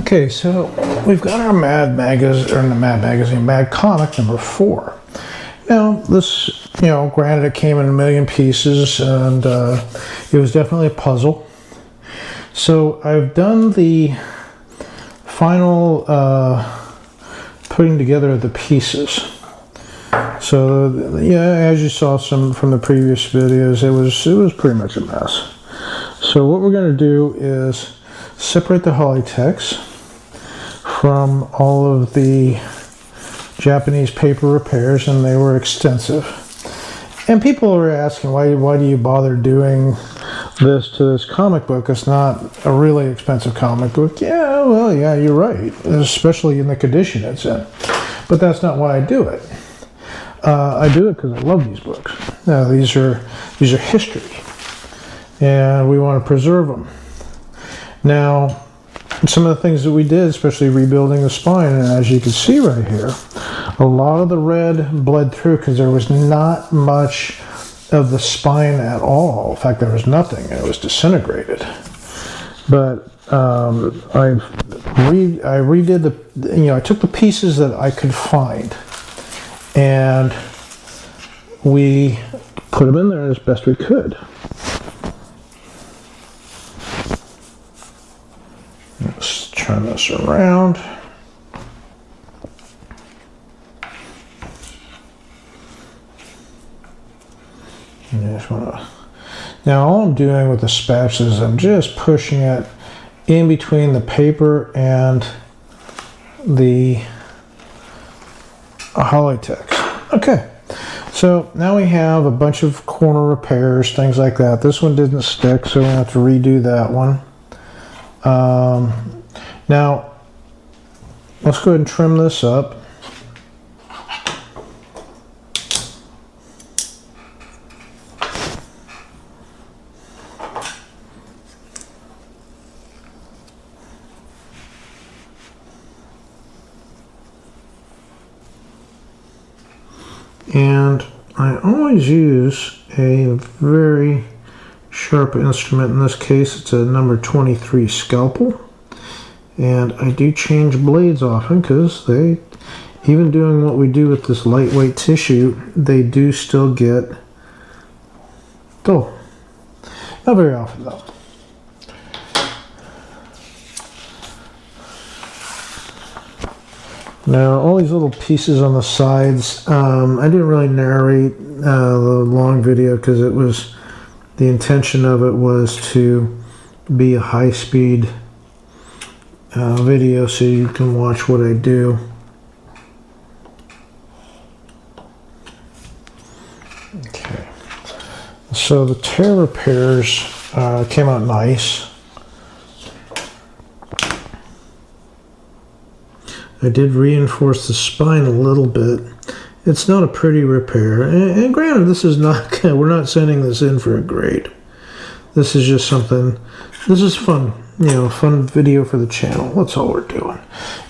Okay, so we've got our Mad Comic number 4. Now, this, granted it came in a million pieces, and it was definitely a puzzle. So I've done the final putting together of the pieces. So, yeah, as you saw from the previous videos, it was pretty much a mess. So what we're going to do is separate the Hollytex from all of the Japanese paper repairs, and they were extensive. And people were asking, why do you bother doing this to this comic book? It's not a really expensive comic book. Yeah, well, yeah, you're right, especially in the condition it's in. But that's not why I do it. I do it because I love these books. Now, these are history, and we want to preserve them. Now, some of the things that we did, especially rebuilding the spine, and as you can see right here, a lot of the red bled through because there was not much of the spine at all. In fact, there was nothing, and it was disintegrated. But I redid I took the pieces that I could find, and we put them in there as best we could. Let's turn this around. Now all I'm doing with the spatula is I'm just pushing it in between the paper and the Hollytex. Okay, so now we have a bunch of corner repairs, things like that. This one didn't stick, so we have to redo that one. Now, let's go ahead and trim this up. And I always use a very sharp instrument. In this case, it's a number 23 scalpel. And I do change blades often because they, even doing what we do with this lightweight tissue, they do still get dull. Not very often though. Now, all these little pieces on the sides, I didn't really narrate the long video because it was, the intention of it was to be a high-speed video so you can watch what I do. Okay, so the tear repairs came out nice. I did reinforce the spine a little bit. It's not a pretty repair, and granted, this is not, we're not sending this in for a grade. This is just something, this is fun, you know, fun video for the channel. That's all we're doing.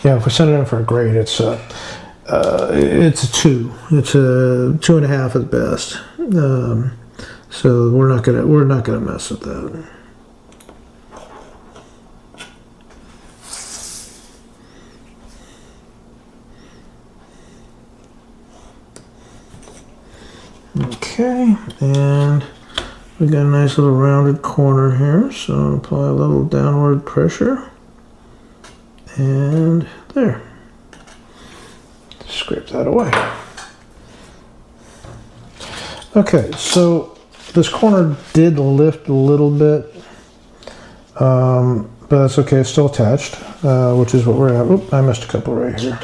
Yeah, if we send it in for a grade, it's a 2. It's a 2.5 at best. So we're not gonna mess with that. Okay, and we got a nice little rounded corner here, so apply a little downward pressure, and there. Scrape that away. Okay, so this corner did lift a little bit, but that's okay, it's still attached, which is what we're at. Oop, I missed a couple right here.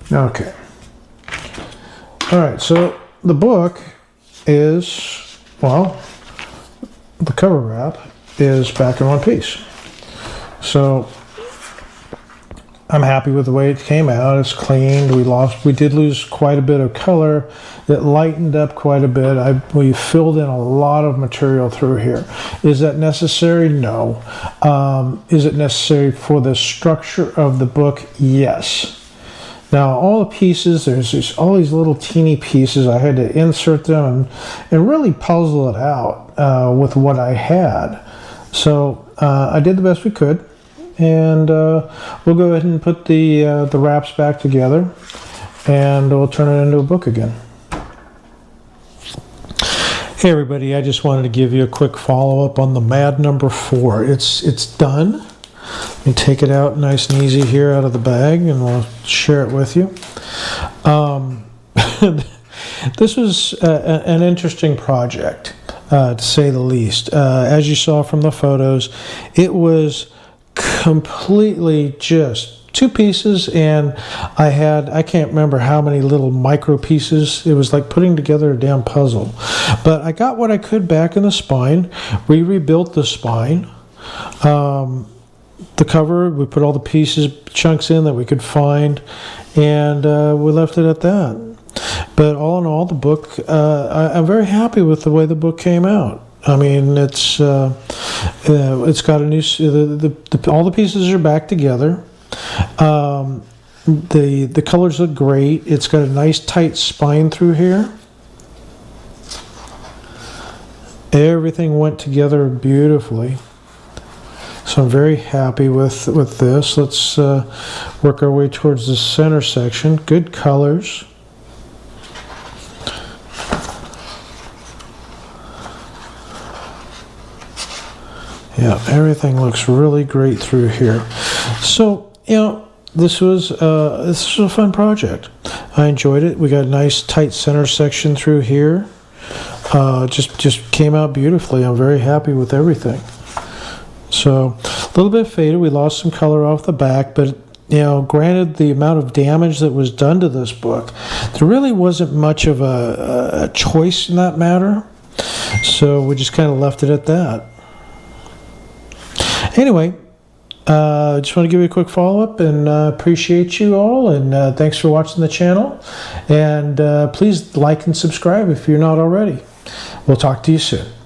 Okay. All right, so the book is, well, the cover wrap is back in one piece. So I'm happy with the way it came out. It's cleaned. We did lose quite a bit of color. It lightened up quite a bit. We filled in a lot of material through here. Is that necessary? No. Is it necessary for the structure of the book? Yes. Now, all the pieces, there's all these little teeny pieces. I had to insert them and really puzzle it out with what I had. So I did the best we could, and we'll go ahead and put the wraps back together, and we'll turn it into a book again. Hey everybody, I just wanted to give you a quick follow-up on the MAD number 4. It's done. And take it out nice and easy here out of the bag, and we'll share it with you. This was an interesting project, to say the least. As you saw from the photos, it was completely just 2 pieces, and I can't remember how many little micro pieces. It was like putting together a damn puzzle. But I got what I could back in the spine. We rebuilt the spine. The cover, we put all the chunks in that we could find, and we left it at that. But all in all, the book, I'm very happy with the way the book came out. I mean, it's got a new, all the pieces are back together. The colors look great. It's got a nice tight spine through here. Everything went together beautifully. So I'm very happy with this. Let's work our way towards the center section. Good colors. Yeah, everything looks really great through here. So, you know, this was a fun project. I enjoyed it. We got a nice tight center section through here. Just came out beautifully. I'm very happy with everything. So a little bit faded. We lost some color off the back, but you know, granted the amount of damage that was done to this book, there really wasn't much of a choice in that matter. So we just kind of left it at that. Anyway, I just want to give you a quick follow-up and appreciate you all, and thanks for watching the channel. And please like and subscribe if you're not already. We'll talk to you soon.